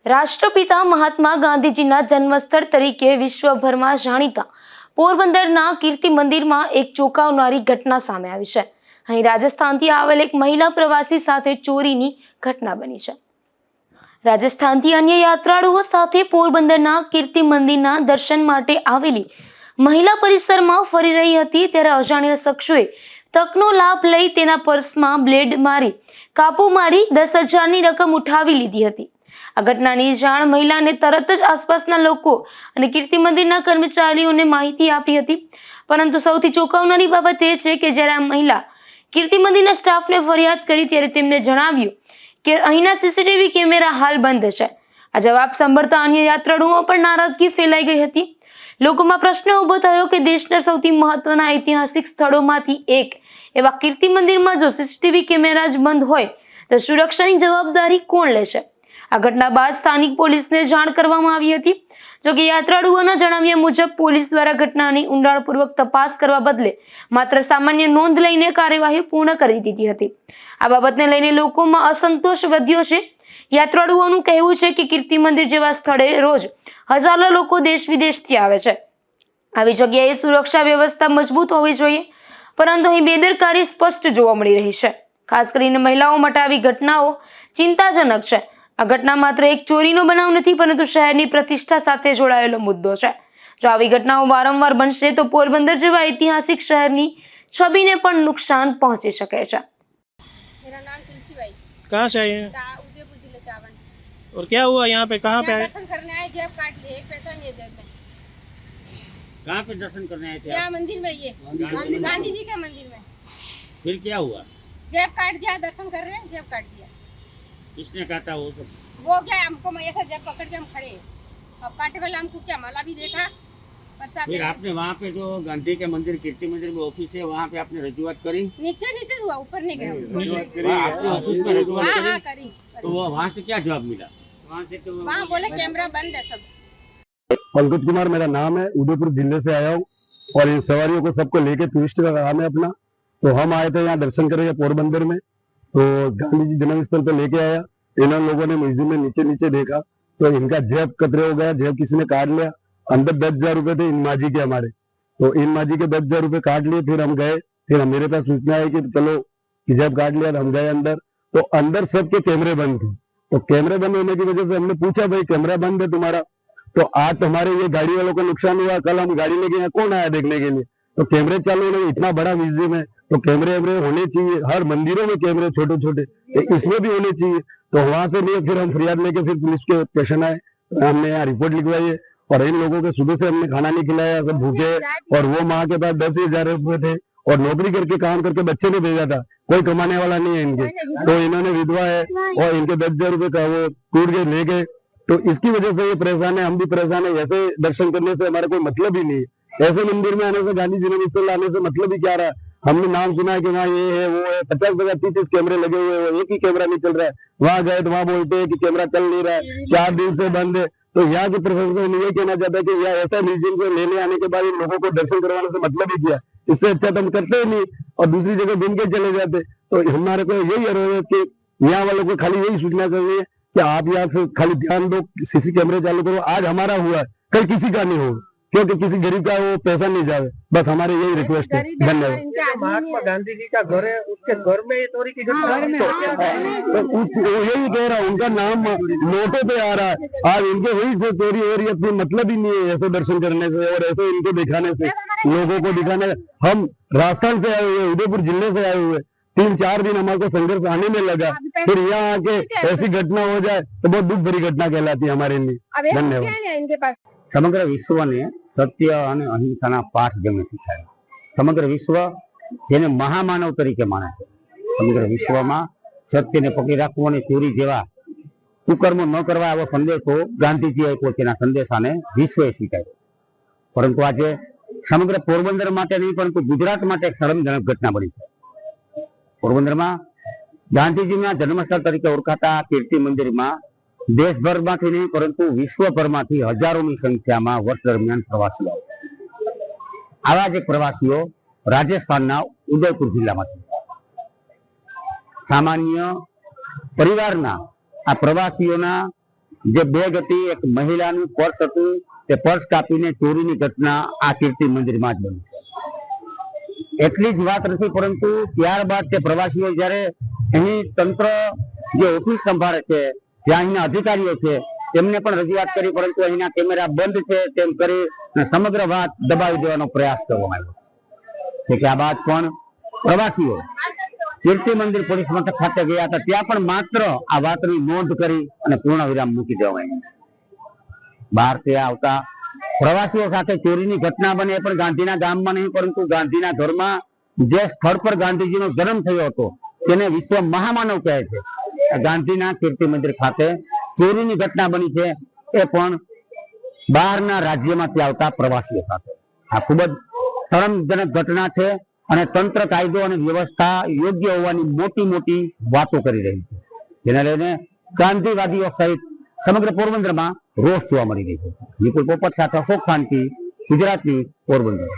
રાષ્ટ્રપિતા મહાત્મા ગાંધીજીના જન્મસ્થળ તરીકે વિશ્વભરમાં જાણીતા પોરબંદરના કીર્તિ મંદિરમાં એક ચોંકાવનારી ઘટના સામે આવી છે। અહીં રાજસ્થાનથી આવેલ એક મહિલા પ્રવાસી સાથે ચોરીની ઘટના બની છે। રાજસ્થાનથી અન્ય યાત્રાળુઓ સાથે પોરબંદરના કીર્તિ મંદિરના દર્શન માટે આવેલી મહિલા પરિસરમાં ફરી રહી હતી ત્યારે અજાણ્યા શખ્સોએ તકનો લાભ લઈ તેના પર્સમાં બ્લેડ મારી કાપો મારી 10,000ની રકમ ઉઠાવી લીધી હતી। આ ઘટનાની જાણ મહિલાને તરત જ આસપાસના લોકો અને કીર્તિ મંદિરના કર્મચારીઓને માહિતી આપી હતી, પરંતુ સૌથી ચોંકાવનારી બાબત એ છે કે જ્યારે આ મહિલા કીર્તિ મંદિરના સ્ટાફને ફરિયાદ કરી ત્યારે તેમને જણાવ્યું કે અહીંના સીસીટીવી કેમેરા હાલ બંધ છે। આ જવાબ સાંભળતા અન્ય યાત્રાળુઓમાં પણ નારાજગી ફેલાઈ ગઈ હતી। લોકોમાં પ્રશ્ન ઊભો થયો કે દેશના સૌથી મહત્વના ઐતિહાસિક સ્થળોમાંથી એક એવા કીર્તિ મંદિરમાં જો સીસીટીવી કેમેરા જ બંધ હોય તો સુરક્ષાની જવાબદારી કોણ લેશે? આ ઘટના બાદ સ્થાનિક પોલીસને જાણ કરવામાં આવી હતી। જોકે યાત્રાળુઓના જણાવ્યા મુજબ પોલીસ દ્વારા ઘટનાની ઊંડાણપૂર્વક તપાસ કરવા બદલે માત્ર સામાન્ય નોંધ લઈને કાર્યવાહી પૂર્ણ કરી દીધી હતી। આ બાબતને લઈને લોકોમાં અસંતોષ વધ્યો છે। યાત્રાળુઓનું કહેવું છે કે કીર્તિ મંદિર જેવા સ્થળે રોજ હજારો લોકો દેશ વિદેશથી આવે છે। આવી જગ્યાએ સુરક્ષા વ્યવસ્થા મજબૂત હોવી જોઈએ, પરંતુ અહીં બેદરકારી સ્પષ્ટ જોવા મળી રહી છે। ખાસ કરીને મહિલાઓ માટે આવી ઘટનાઓ ચિંતાજનક છે। આ ઘટના માત્ર એક ચોરીનો બનાવ નથી, પરંતુ શહેરની પ્રતિષ્ઠા સાથે જોડાયેલો મુદ્દો છે। જો આવી ઘટનાઓ વારંવાર બનશે તો પોરબંદર જેવા ઐતિહાસિક શહેરની છબીને પણ नुकसान પહોંચી શકે છે। मेरा नाम तुलसी बाई। कहाँ से आए हैं उदयपुर जिले चावल। और क्या हुआ यहाँ पे? कहाँ पे आए? दर्शन करने आए, जेब काट लिए, एक पैसा नहीं है जेब में। कहाँ पे दर्शन करने आए थे यहाँ आप? मंदिर में, ये गांधी जी के मंदिर में। फिर क्या हुआ? जेब काट दिया, दर्शन कर रहे हैं, जेब काट दिया। किसने काटा वो सब? वो क्या, हमको ऐसा जेब पकड़ के हम खड़े हैं। अब काटे वाला हमको क्या माला भी देखा, प्रसाद फिर आपने वहाँ पे जो गांधी के मंदिर कीर्ति मंदिर में ऑफिस है वहाँ पे आपने रजूआत करी? नीचे नीचे हुआ, ऊपर नहीं गया। आपने ऑफिस में रजूआत हाँ करी? हाँ करी। तो वो वहाँ से क्या जवाब मिला? वहाँ से तो वहाँ बोले कैमरा बंद है सब। पंकज कुमार मेरा नाम है, उदयपुर जिले से आया हूँ और इन सवारियों को सबको लेके टूरिस्ट का काम है अपना। तो हम आए थे यहाँ दर्शन करेंगे पोरबंदर में, तो गांधी जी जन्म स्थल पे लेके आया। इन लोगों ने म्यूजियम में नीचे नीचे देखा तो इनका जेब कतरे हो गया, जेब किसी ने काट लिया। अंदर 10,000 रुपए थे इन माजी के हमारे, तो इन माजी के 10,000 रुपए काट लिए। फिर हम गए, फिर मेरे पास सूचना है कि चलो जेब काट लिया, हम गए अंदर, तो अंदर सबके कैमरे बंद थे। तो कैमरे बंद होने की वजह से हमने पूछा भाई कैमरा बंद है तुम्हारा, तो आज तुम्हारे ये गाड़ी वालों को नुकसान हुआ, कल हम गाड़ी लेके यहाँ कौन आया देखने के लिए? तो कैमरे चालू होने, इतना बड़ा म्यूजियम है तो कैमरे वैमरे होने चाहिए, हर मंदिरों में कैमरे छोटे छोटे इसमें भी होने चाहिए। तो वहां से लिए फिर हम फरियाद लेके फिर पुलिस के स्टेशन आए, हमने यहाँ रिपोर्ट लिखवाई है। और इन लोगों के सुबह से हमने खाना नहीं खिलाया, सब भूखे, और वो माँ के पास 10,000 रुपए थे और नौकरी करके काम करके बच्चे ने भेजा था, कोई कमाने वाला नहीं है इनके। तो इन्होंने विधवा है और इनके 10,000 रुपए का वो टूट गए, ले गए। तो इसकी वजह से ये परेशान है, हम भी परेशान है। ऐसे दर्शन करने से हमारा कोई मतलब ही नहीं है। ऐसे मंदिर में आने से, गांधी जन्म स्थल आने से मतलब ही क्या रहा? हमने नाम सुना है कि वहाँ ये है वो है, 50 30 कैमरे लगे हुए हैं, एक ही कैमरा नहीं चल रहा है। वहाँ गए तो वहाँ बोलते हैं कि कैमरा चल नहीं रहा है, 4 दिन से बंद है। तो यहाँ के प्रशासन ये कहना चाहता है कि यहाँ ऐसा म्यूजियम को लेने आने के बाद इन लोगों को दर्शन करवाने से मतलब ही क्या? इससे अच्छा तो हम करते ही नहीं और दूसरी जगह घूम के चले जाते। तो हमारे को यही अनुरोध है कि यहाँ वालों को खाली यही सूचना करनी है कि आप यहाँ से खाली ध्यान दो, सीसी कैमरे चालू करो। आज हमारा हुआ है, कल किसी का नहीं होगा, क्योंकि किसी गरीब का वो पैसा नहीं जाए। बस हमारे यही रिक्वेस्ट है। धन्यवाद। महात्मा गांधी जी का घर है, उसके घर में ये चोरी की घटना तो यही कह रहा हूँ, उनका नाम नोटों पे आ रहा है। आज इनके वही से चोरी हो रही है, कोई मतलब ही नहीं है ऐसे दर्शन करने से और ऐसे इनको दिखाने से, लोगों को दिखाने। हम राजस्थान से आए हुए, उदयपुर जिले से आए हुए, 3-4 दिन हमारे को संघर्ष आने में लगा, फिर यहाँ आके ऐसी घटना हो जाए तो बहुत दुख भरी घटना कहलाती है हमारे लिए। धन्यवाद। समग्र विश्व ने सत्य और अहिंसा पाठ जेमने शीखाया। समग्र विश्व जेने महामानव तरीके माने छे। समग्र विश्व में सत्य ने पकड़ी राखवू अने चोरी जेवा कुकर्मो न करवा एवो संदेशो गांधीजी आप्यो तेना संदेशाने विश्वे स्वीकार्यो। परंतु आज समग्र पोरबंदर माटे नहीं परंतु गुजरात माटे एक शरमजनक घटना बनी है। पोरबंदर में गांधीजी ना जन्मस्थल तरीके ओळखाता कीर्ति मंदिर में देशभर में नहीं परंतु विश्वभर में हजारों की संख्या में वर्ष दरमियान प्रवासी आवा ज प्रवासीओ राजस्थान उदयपुर जिला में सामान्य परिवार आ प्रवासीओ જે બેગ હતી એક મહિલાનું પર્સ હતું, તે પર્સ કાપીને ચોરીની ઘટના આ કીર્તિ મંદિરમાં જ બની છે। એટલી જ વાત નથી, પરંતુ ત્યારબાદ તે પ્રવાસીઓ જ્યારે અહીં તંત્ર જે ઓફિસ સંભાળે છે, જ્યાં અહીંના અધિકારીઓ છે, તેમને પણ રજૂઆત કરી, પરંતુ અહીંના કેમેરા બંધ છે તેમ કરી સમગ્ર વાત દબાવી દેવાનો પ્રયાસ કરવામાં આવ્યો છે કે આ બાદ પણ પ્રવાસીઓ કીર્તિ મંદિર પોલીસ મથક ખાતે ગયા હતા, ત્યાં પણ માત્ર આ વાતની નોંધ કરી અને પૂર્ણ વિરામ મૂકી દેવામાં આવ્યું। બહારથી આવતા પ્રવાસીઓ સાથે ચોરીની ઘટના બને એ પણ ગાંધીના ગામમાં નહીં, પરંતુ ગાંધીના ઘરમાં જે સ્થળ પર ગાંધીજીનો જન્મ થયો હતો તેને વિશ્વ મહામાનવ કહે છે, ગાંધીના કીર્તિ મંદિર ખાતે ચોરીની ઘટના બની છે, એ પણ બહારના રાજ્યમાંથી આવતા પ્રવાસીઓ સાથે। આ ખૂબ જ શરમજનક ઘટના છે અને તંત્ર કાયદો અને વ્યવસ્થા યોગ્ય હોવાની મોટી મોટી વાતો કરી રહી છે, જેને લઈને ગાંધીવાદીઓ સહિત સમગ્ર પોરબંદરમાં રોષ જોવા મળી રહ્યો છે। વિપુલ પોપટ સાથે અશોક ખાનકી, ગુજરાતની પોરબંદર।